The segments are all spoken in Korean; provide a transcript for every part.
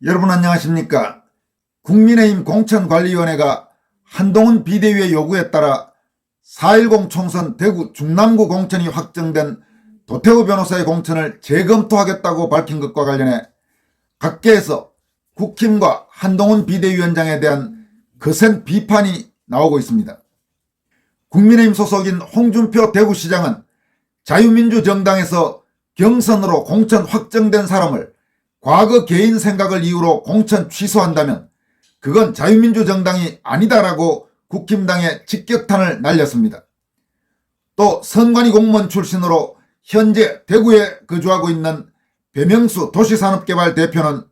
여러분 안녕하십니까? 국민의힘 공천관리위원회가 한동훈 비대위의 요구에 따라 4.10 총선 대구 중남구 공천이 확정된 도태우 변호사의 공천을 재검토하겠다고 밝힌 것과 관련해 각계에서 국힘과 한동훈 비대위원장에 대한 거센 비판이 나오고 있습니다. 국민의힘 소속인 홍준표 대구시장은 자유민주정당에서 경선으로 공천 확정된 사람을 과거 개인 생각을 이유로 공천 취소한다면 그건 자유민주정당이 아니다라고 국힘당에 직격탄을 날렸습니다. 또 선관위 공무원 출신으로 현재 대구에 거주하고 있는 배명수 도시산업개발 대표는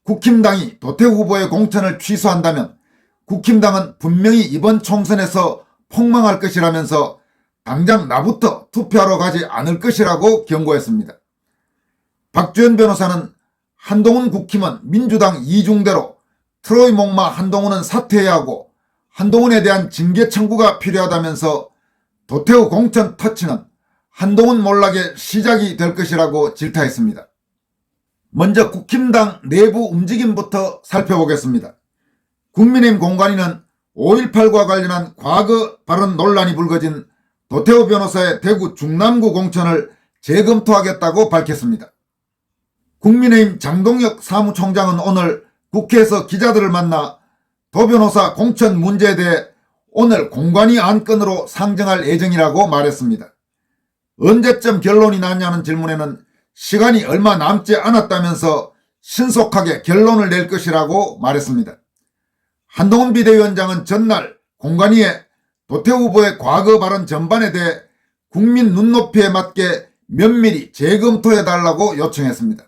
국힘당이 도태우 후보의 공천을 취소한다면 국힘당은 분명히 이번 총선에서 폭망할 것이라면서 당장 나부터 투표하러 가지 않을 것이라고 경고했습니다. 박주현 변호사는 한동훈 국힘은 민주당 이중대로 트로이 목마 한동훈은 사퇴해야 하고 한동훈에 대한 징계 청구가 필요하다면서 도태우 공천 터치는 한동훈 몰락의 시작이 될 것이라고 질타했습니다. 먼저 국힘당 내부 움직임부터 살펴보겠습니다. 국민의힘 공관위는 5.18과 관련한 과거 발언 논란이 불거진 도태우 변호사의 대구 중남구 공천을 재검토하겠다고 밝혔습니다. 국민의힘 장동혁 사무총장은 오늘 국회에서 기자들을 만나 도 변호사 공천 문제에 대해 오늘 공관위 안건으로 상정할 예정이라고 말했습니다. 언제쯤 결론이 나냐는 질문에는 시간이 얼마 남지 않았다면서 신속하게 결론을 낼 것이라고 말했습니다. 한동훈 비대위원장은 전날 공관위에 도태우 후보의 과거 발언 전반에 대해 국민 눈높이에 맞게 면밀히 재검토해달라고 요청했습니다.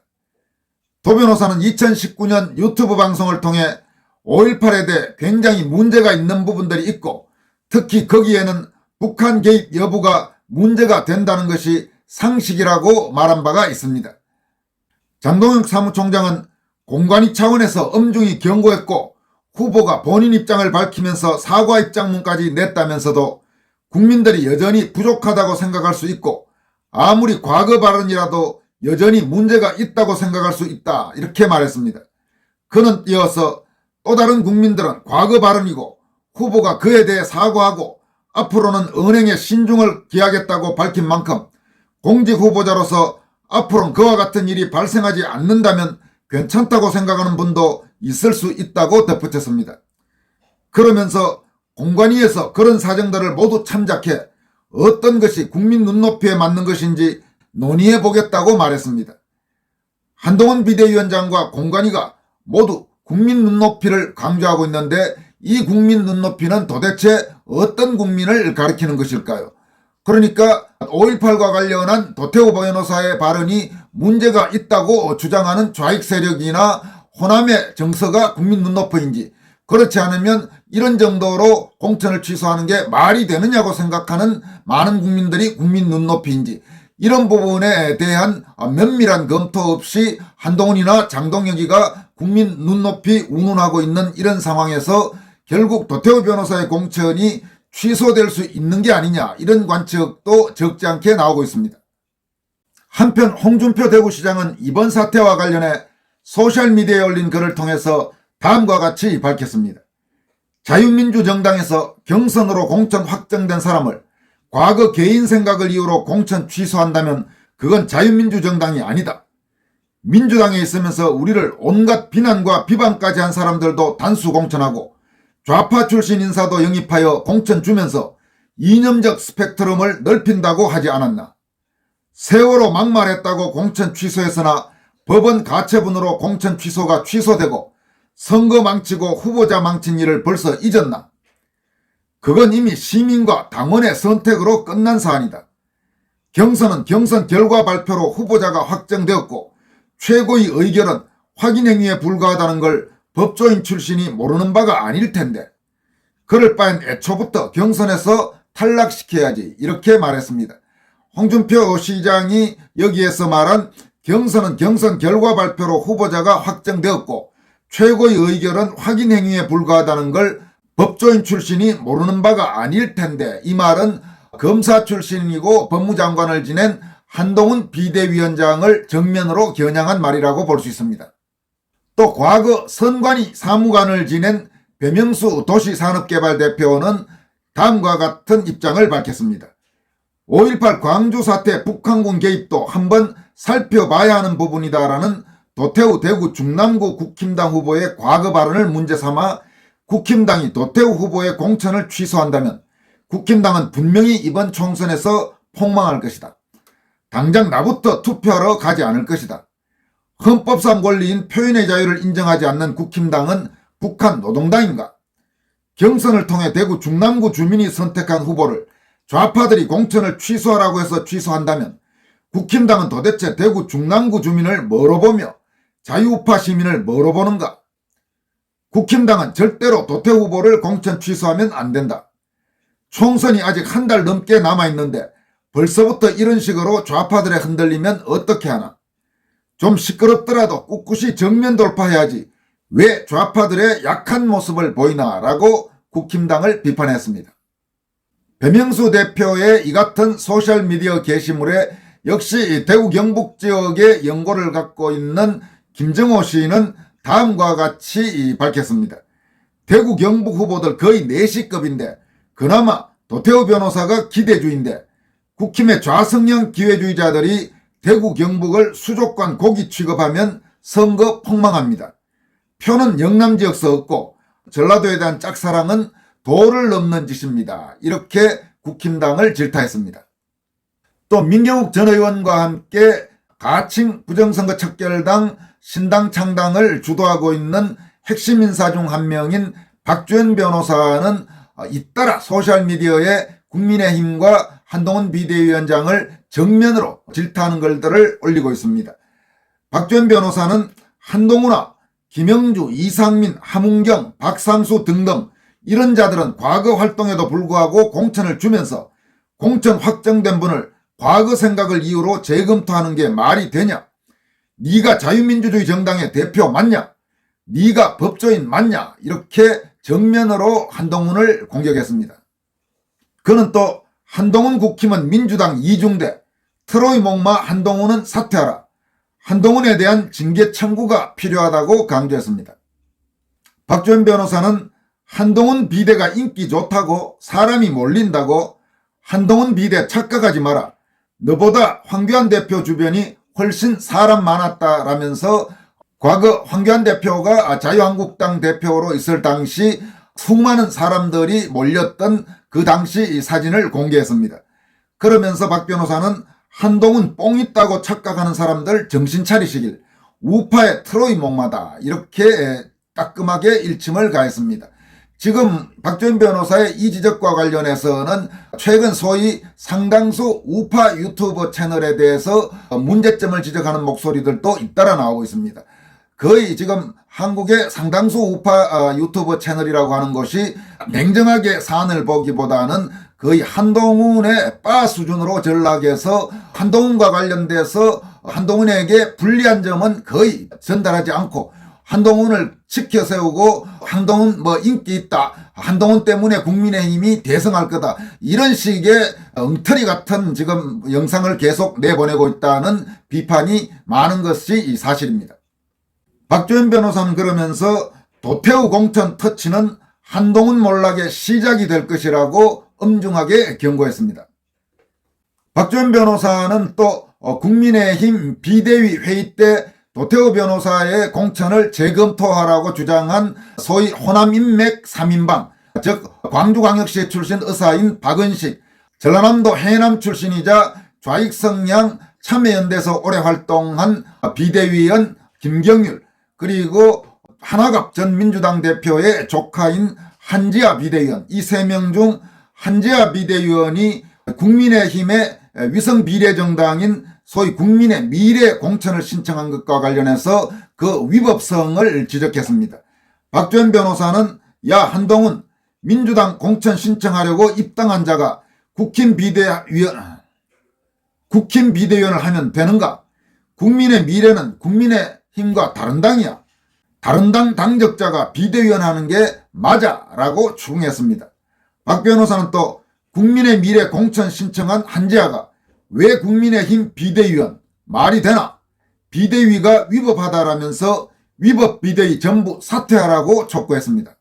도 변호사는 2019년 유튜브 방송을 통해 5.18에 대해 굉장히 문제가 있는 부분들이 있고 특히 거기에는 북한 개입 여부가 문제가 된다는 것이 상식이라고 말한 바가 있습니다. 장동혁 사무총장은 공관위 차원에서 엄중히 경고했고 후보가 본인 입장을 밝히면서 사과 입장문까지 냈다면서도 국민들이 여전히 부족하다고 생각할 수 있고 아무리 과거 발언이라도 여전히 문제가 있다고 생각할 수 있다 이렇게 말했습니다. 그는 이어서 또 다른 국민들은 과거 발언이고 후보가 그에 대해 사과하고 앞으로는 언행에 신중을 기하겠다고 밝힌 만큼 공직 후보자로서 앞으로는 그와 같은 일이 발생하지 않는다면 괜찮다고 생각하는 분도 있을 수 있다고 덧붙였습니다. 그러면서 공관위에서 그런 사정들을 모두 참작해 어떤 것이 국민 눈높이에 맞는 것인지 논의해 보겠다고 말했습니다. 한동훈 비대위원장과 공관위가 모두 국민 눈높이를 강조하고 있는데 이 국민 눈높이는 도대체 어떤 국민을 가리키는 것일까요? 그러니까 5.18과 관련한 도태우 변호사의 발언이 문제가 있다고 주장하는 좌익 세력이나 호남의 정서가 국민 눈높이인지 그렇지 않으면 이런 정도로 공천을 취소하는 게 말이 되느냐고 생각하는 많은 국민들이 국민 눈높이인지 이런 부분에 대한 면밀한 검토 없이 한동훈이나 장동혁이가 국민 눈높이 운운하고 있는 이런 상황에서 결국 도태우 변호사의 공천이 취소될 수 있는 게 아니냐 이런 관측도 적지 않게 나오고 있습니다. 한편 홍준표 대구시장은 이번 사태와 관련해 소셜미디어에 올린 글을 통해서 다음과 같이 밝혔습니다. 자유민주정당에서 경선으로 공천 확정된 사람을 과거 개인 생각을 이유로 공천 취소한다면 그건 자유민주정당이 아니다. 민주당에 있으면서 우리를 온갖 비난과 비방까지 한 사람들도 단수 공천하고 좌파 출신 인사도 영입하여 공천 주면서 이념적 스펙트럼을 넓힌다고 하지 않았나. 세월호 막말했다고 공천 취소했으나 법원 가처분으로 공천 취소가 취소되고 선거 망치고 후보자 망친 일을 벌써 잊었나. 그건 이미 시민과 당원의 선택으로 끝난 사안이다. 경선은 경선 결과 발표로 후보자가 확정되었고 최고의 의결은 확인 행위에 불과하다는 걸 법조인 출신이 모르는 바가 아닐 텐데 그럴 바엔 애초부터 경선에서 탈락시켜야지 이렇게 말했습니다. 홍준표 시장이 여기에서 말한 경선은 경선 결과 발표로 후보자가 확정되었고 최고의 의결은 확인 행위에 불과하다는 걸 법조인 출신이 모르는 바가 아닐 텐데 이 말은 검사 출신이고 법무장관을 지낸 한동훈 비대위원장을 정면으로 겨냥한 말이라고 볼 수 있습니다. 또 과거 선관위 사무관을 지낸 배명수 도시산업개발대표는 다음과 같은 입장을 밝혔습니다. 5.18 광주 사태 북한군 개입도 한번 살펴봐야 하는 부분이다라는 도태우 대구 중남구 국힘당 후보의 과거 발언을 문제 삼아 국힘당이 도태우 후보의 공천을 취소한다면 국힘당은 분명히 이번 총선에서 폭망할 것이다. 당장 나부터 투표하러 가지 않을 것이다. 헌법상 권리인 표현의 자유를 인정하지 않는 국힘당은 북한 노동당인가? 경선을 통해 대구 중남구 주민이 선택한 후보를 좌파들이 공천을 취소하라고 해서 취소한다면 국힘당은 도대체 대구 중남구 주민을 뭐로 보며 자유우파 시민을 뭐로 보는가? 국힘당은 절대로 도태우 후보를 공천 취소하면 안 된다. 총선이 아직 한 달 넘게 남아있는데 벌써부터 이런 식으로 좌파들에 흔들리면 어떻게 하나? 좀 시끄럽더라도 꿋꿋이 정면 돌파해야지 왜 좌파들의 약한 모습을 보이나 라고 국힘당을 비판했습니다. 배명수 대표의 이 같은 소셜미디어 게시물에 역시 대구 경북 지역의 연고를 갖고 있는 김정호 시인은 다음과 같이 밝혔습니다. 대구 경북 후보들 거의 4시급인데 그나마 도태우 변호사가 기대주인데 국힘의 좌성향 기회주의자들이 대구 경북을 수족관 고기 취급하면 선거 폭망합니다. 표는 영남 지역서 얻고 전라도에 대한 짝사랑은 도를 넘는 짓입니다. 이렇게 국힘당을 질타했습니다. 또 민경욱 전 의원과 함께 가칭 부정선거 척결당 신당 창당을 주도하고 있는 핵심 인사 중 한 명인 박주현 변호사는 잇따라 소셜미디어에 국민의힘과 한동훈 비대위원장을 정면으로 질타하는 글들을 올리고 있습니다. 박주현 변호사는 한동훈아, 김영주, 이상민, 함은경, 박상수 등등 이런 자들은 과거 활동에도 불구하고 공천을 주면서 공천 확정된 분을 과거 생각을 이유로 재검토하는 게 말이 되냐? 네가 자유민주주의 정당의 대표 맞냐? 네가 법조인 맞냐? 이렇게 정면으로 한동훈을 공격했습니다. 그는 또 한동훈 국힘은 민주당 이중대, 트로이 목마 한동훈은 사퇴하라. 한동훈에 대한 징계 청구가 필요하다고 강조했습니다. 박주현 변호사는 한동훈 비대가 인기 좋다고 사람이 몰린다고 한동훈 비대 착각하지 마라. 너보다 황교안 대표 주변이 훨씬 사람 많았다라면서 과거 황교안 대표가 자유한국당 대표로 있을 당시 수많은 사람들이 몰렸던 그 당시 사진을 공개했습니다. 그러면서 박 변호사는 한동훈 뽕 있다고 착각하는 사람들 정신 차리시길 우파의 트로이 목마다 이렇게 따끔하게 일침을 가했습니다. 지금 박주현 변호사의 이 지적과 관련해서는 최근 소위 상당수 우파 유튜브 채널에 대해서 문제점을 지적하는 목소리들도 잇따라 나오고 있습니다. 거의 지금 한국의 상당수 우파 유튜브 채널이라고 하는 것이 냉정하게 사안을 보기보다는 거의 한동훈의 바 수준으로 전락해서 한동훈과 관련돼서 한동훈에게 불리한 점은 거의 전달하지 않고 한동훈을 지켜세우고 한동훈 인기 있다. 한동훈 때문에 국민의힘이 대성할 거다. 이런 식의 엉터리 같은 지금 영상을 계속 내보내고 있다는 비판이 많은 것이 사실입니다. 박주현 변호사는 그러면서 도태우 공천 터치는 한동훈 몰락의 시작이 될 것이라고 엄중하게 경고했습니다. 박주현 변호사는 또 국민의힘 비대위 회의 때 도태우 변호사의 공천을 재검토하라고 주장한 소위 호남인맥 3인방, 즉 광주광역시 출신 의사인 박은식, 전라남도 해남 출신이자 좌익성향 참여연대에서 오래 활동한 비대위원 김경률, 그리고 한화갑 전 민주당 대표의 조카인 한지아 비대위원, 이 3명 중 한지아 비대위원이 국민의힘의 위성 비례정당인 소위 국민의 미래 공천을 신청한 것과 관련해서 그 위법성을 지적했습니다. 박주현 변호사는 야 한동훈, 민주당 공천 신청하려고 입당한 자가 국힘 비대위원을 하면 되는가? 국민의 미래는 국민의힘과 다른 당이야. 다른 당 당적자가 비대위원 하는 게 맞아 라고 추궁했습니다. 박 변호사는 또 국민의 미래 공천 신청한 한지아가 왜 국민의힘 비대위원 말이 되나? 비대위가 위법하다라면서 위법 비대위 전부 사퇴하라고 촉구했습니다.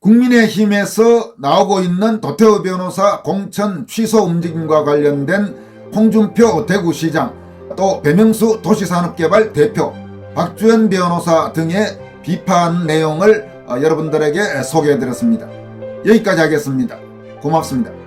국민의힘에서 나오고 있는 도태우 변호사 공천 취소 움직임과 관련된 홍준표 대구시장, 또 배명수 도시산업개발 대표, 박주연 변호사 등의 비판 내용을 여러분들에게 소개해드렸습니다. 여기까지 하겠습니다. 고맙습니다.